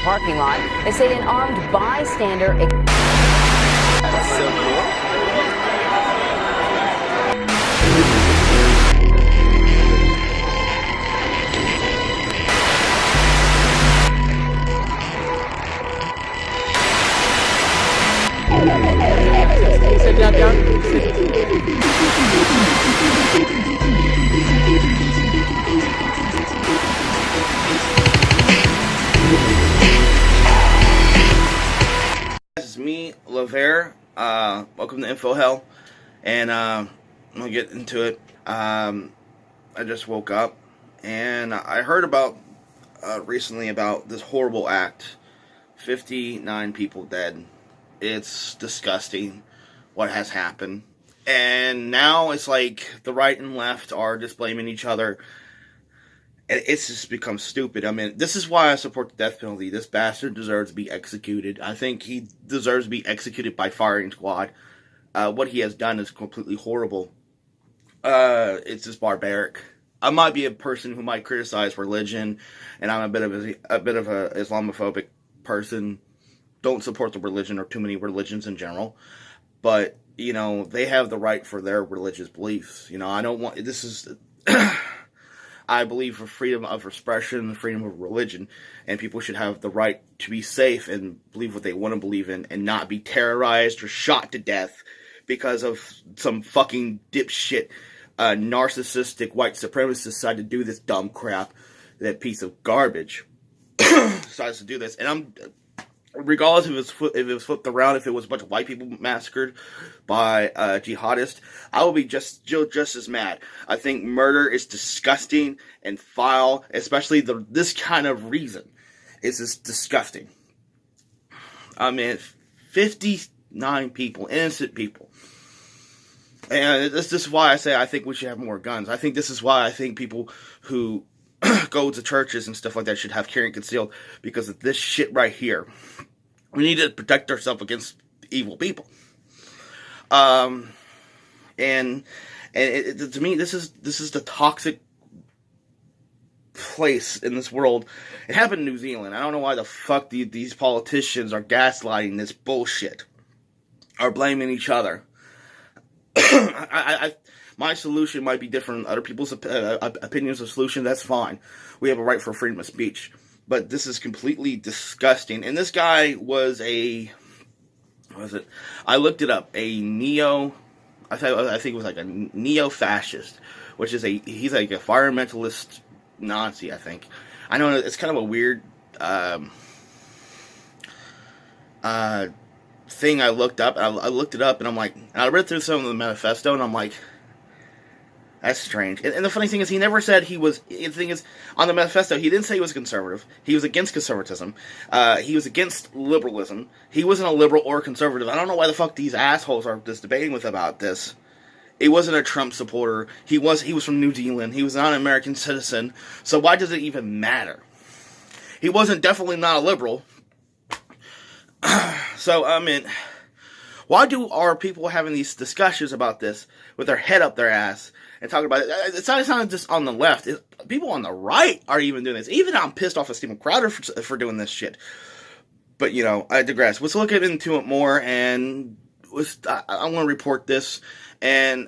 parking lot. They say an armed bystander. That's so cool. Sit down. This is me, Lavere. Welcome to Info Hell, and I'm gonna get into it. I just woke up, and I heard about recently about this horrible act. 59 people dead. It's disgusting what has happened. And now it's like the right and left are just blaming each other. It's just become stupid. I mean, this is why I support the death penalty. This bastard deserves to be executed. I think he deserves to be executed by firing squad. What he has done is completely horrible. It's just barbaric. I might be a person who might criticize religion, and I'm a bit of a Islamophobic person. Don't support the religion or too many religions in general, but you know, they have the right for their religious beliefs. You know, I don't want this is I believe for freedom of expression, freedom of religion, and people should have the right to be safe and believe what they want to believe in and not be terrorized or shot to death because of some fucking dipshit narcissistic white supremacist decided to do this dumb crap. That piece of garbage decides to do this, and I'm regardless if it was flipped around, if it was a bunch of white people massacred by jihadists, I will be just as mad. I think murder is disgusting and foul, especially this kind of reason. It's just disgusting. I mean, 59 people, innocent people. And this is why I say I think we should have more guns. I think this is why I think people who go to churches and stuff like that should have carry and concealed, because of this shit right here. We need to protect ourselves against evil people. To me, this is the toxic place in this world. It happened in New Zealand. I don't know why the fuck these politicians are gaslighting this bullshit, are blaming each other. My solution might be different. Other people's opinions of solution, that's fine. We have a right for freedom of speech. But this is completely disgusting. And this guy was I looked it up. I think it was like a neo-fascist, which is he's like a environmentalist Nazi, I think. I know it's kind of a weird thing I looked up. I looked it up and I'm like, and I read through some of the manifesto and I'm like, that's strange. And the funny thing is, he never said he was. The thing is, on the manifesto, he didn't say he was conservative. He was against conservatism. He was against liberalism. He wasn't a liberal or conservative. I don't know why the fuck these assholes are just debating with about this. He wasn't a Trump supporter. He was from New Zealand. He was not an American citizen. So why does it even matter? He wasn't definitely not a liberal. So, I mean, why are people having these discussions about this with their head up their ass and talking about it? It's not just on the left. People on the right are even doing this. Even I'm pissed off at Steven Crowder for doing this shit. But, you know, I digress. Let's look into it more, and I want to report this. And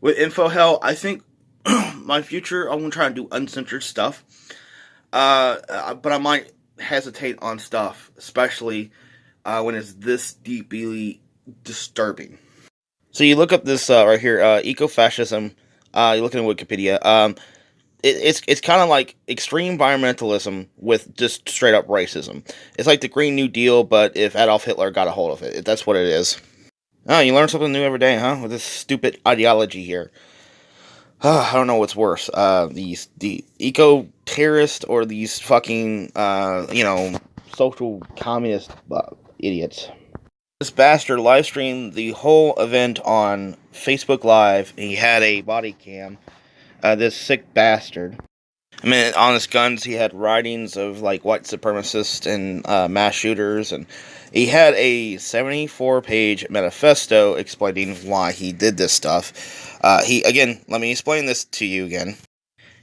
with Info Hell, I think my future, I'm going to try and do uncensored stuff. But I might hesitate on stuff, especially when it's this deeply disturbing. So you look up this right here, ecofascism. You look in Wikipedia. It's kind of like extreme environmentalism with just straight up racism. It's like the Green New Deal, but if Adolf Hitler got a hold of it. That's what it is. Oh, you learn something new every day, huh? With this stupid ideology here. I don't know what's worse. The eco-terrorist or these fucking, social communist idiots. This bastard live streamed the whole event on Facebook Live. He had a body cam. This sick bastard. I mean, on his guns, he had writings of, like, white supremacists and mass shooters, and he had a 74-page manifesto explaining why he did this stuff. Let me explain this to you again.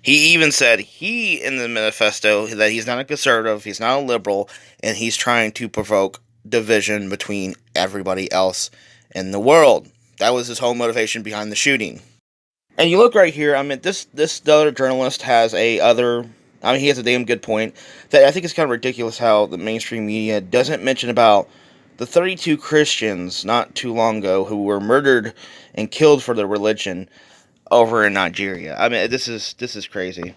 He even said in the manifesto that he's not a conservative, he's not a liberal, and he's trying to provoke division between everybody else in the world. That was his whole motivation behind the shooting. And you look right here, I mean, this other journalist has he has a damn good point that I think it's kind of ridiculous how the mainstream media doesn't mention about the 32 Christians not too long ago who were murdered and killed for their religion over in Nigeria. I mean, this is crazy.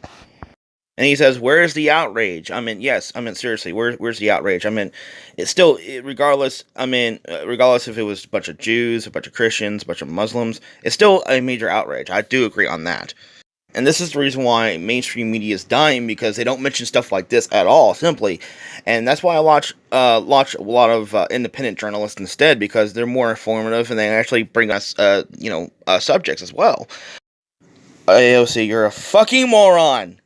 And he says, "Where's the outrage?" I mean, yes. I mean, seriously, where's the outrage? I mean, it's still regardless. I mean, regardless if it was a bunch of Jews, a bunch of Christians, a bunch of Muslims, it's still a major outrage. I do agree on that. And this is the reason why mainstream media is dying, because they don't mention stuff like this at all, simply. And that's why I watch a lot of independent journalists instead, because they're more informative and they actually bring us subjects as well. AOC, you're a fucking moron.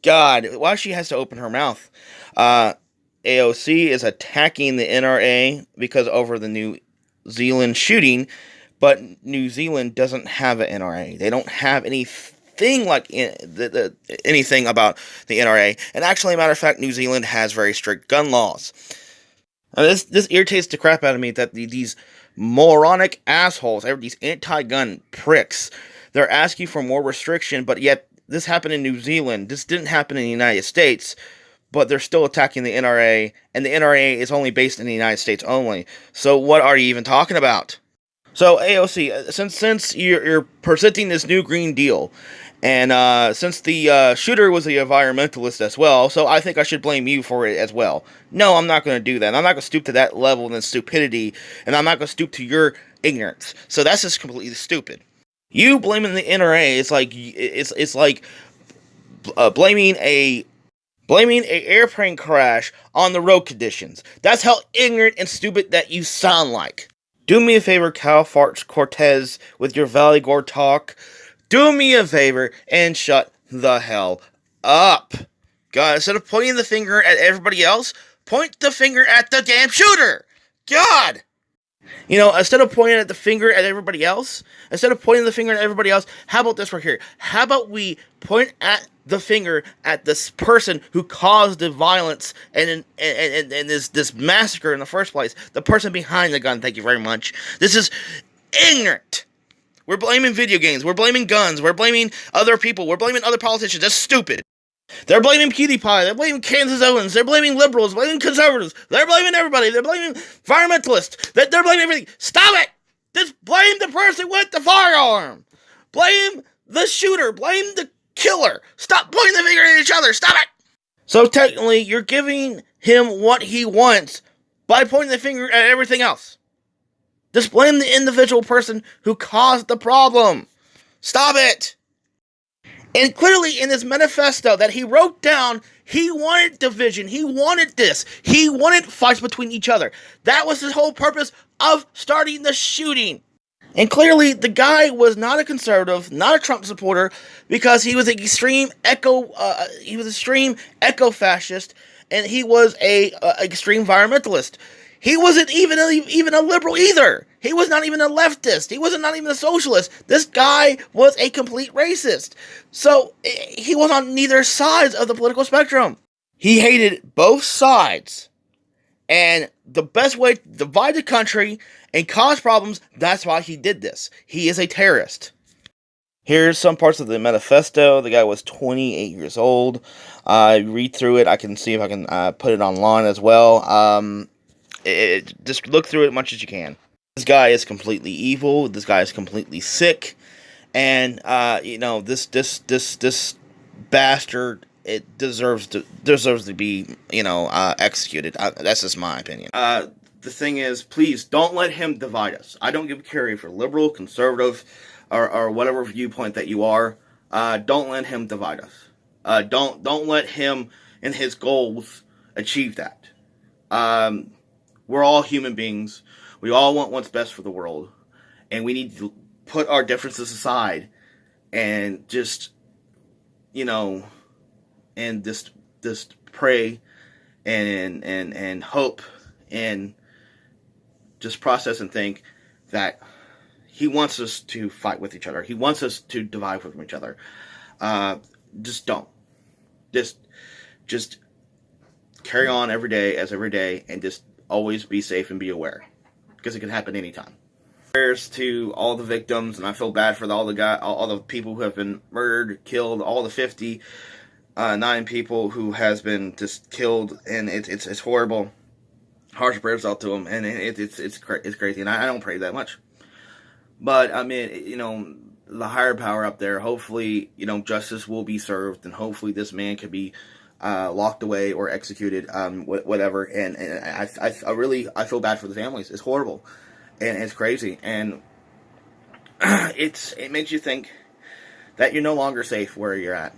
God, why she has to open her mouth. AOC is attacking the NRA because over the New Zealand shooting, but New Zealand doesn't have an NRA. They don't have anything like anything about the NRA. And actually, matter of fact, New Zealand has very strict gun laws. Now, this irritates the crap out of me that these moronic assholes, these anti-gun pricks, they're asking for more restriction, but yet this happened in New Zealand. This didn't happen in the United States, but they're still attacking the NRA, and the NRA is only based in the United States only. So what are you even talking about? So AOC, since you're presenting this new Green Deal, and since the shooter was an environmentalist as well, so I think I should blame you for it as well. No, I'm not going to do that. I'm not going to stoop to that level of stupidity, and I'm not going to stoop to your ignorance. So that's just completely stupid. You blaming the NRA is like blaming a airplane crash on the road conditions. That's how ignorant and stupid that you sound like. Do me a favor, Cal Farts Cortez, with your Valley Gore talk. Do me a favor and shut the hell up. God, instead of pointing the finger at everybody else, point the finger at the damn shooter. God! You know, instead of pointing at the finger at everybody else, how about this right here? How about we point at the finger at this person who caused the violence and this massacre in the first place? The person behind the gun, thank you very much. This is ignorant. We're blaming video games, we're blaming guns, we're blaming other people, we're blaming other politicians. That's stupid. They're blaming PewDiePie, they're blaming Kansas Owens, they're blaming liberals, blaming conservatives, they're blaming everybody, they're blaming environmentalists, they're blaming everything. Stop it! Just blame the person with the firearm! Blame the shooter, blame the killer! Stop pointing the finger at each other, stop it! So technically, you're giving him what he wants by pointing the finger at everything else. Just blame the individual person who caused the problem. Stop it! And clearly in his manifesto that he wrote down, he wanted division, he wanted this, he wanted fights between each other. That was his whole purpose of starting the shooting. And clearly the guy was not a conservative, not a Trump supporter, because he was an extreme eco-fascist, and he was a extreme environmentalist. He wasn't even a liberal either. He was not even a leftist. He wasn't not even a socialist. This guy was a complete racist. So he was on neither sides of the political spectrum. He hated both sides. And the best way to divide the country and cause problems, that's why he did this. He is a terrorist. Here's some parts of the manifesto. The guy was 28 years old. Read through it. I can see if I can put it online as well. Just look through it as much as you can. This guy is completely evil. This guy is completely sick, and this bastard, it deserves to be executed. That's just my opinion. The thing is, please don't let him divide us. I don't give a care if you're liberal, conservative, or whatever viewpoint that you are. Don't let him divide us. Don't let him and his goals achieve that. We're all human beings. We all want what's best for the world. And we need to put our differences aside and just pray and hope and just process and think that he wants us to fight with each other. He wants us to divide from each other. just don't. Just carry on every day as every day, and just always be safe and be aware, because it can happen anytime. Prayers to all the victims, and I feel bad for all the people who have been murdered, killed, all the 59 people who has been just killed, and it's horrible. Harsh prayers out to them, and it's crazy, and I don't pray that much, but I mean, you know, the higher power up there, hopefully, you know, justice will be served, and hopefully this man could be locked away or executed, whatever. And I feel bad for the families. It's horrible, and it's crazy, and it makes you think that you're no longer safe where you're at.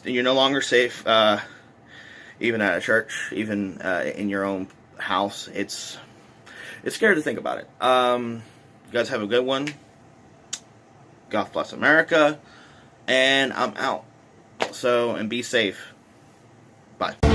You're no longer safe, even at a church, even in your own house. It's scary to think about it. You guys have a good one. God bless America, and I'm out. So, and be safe. Bye.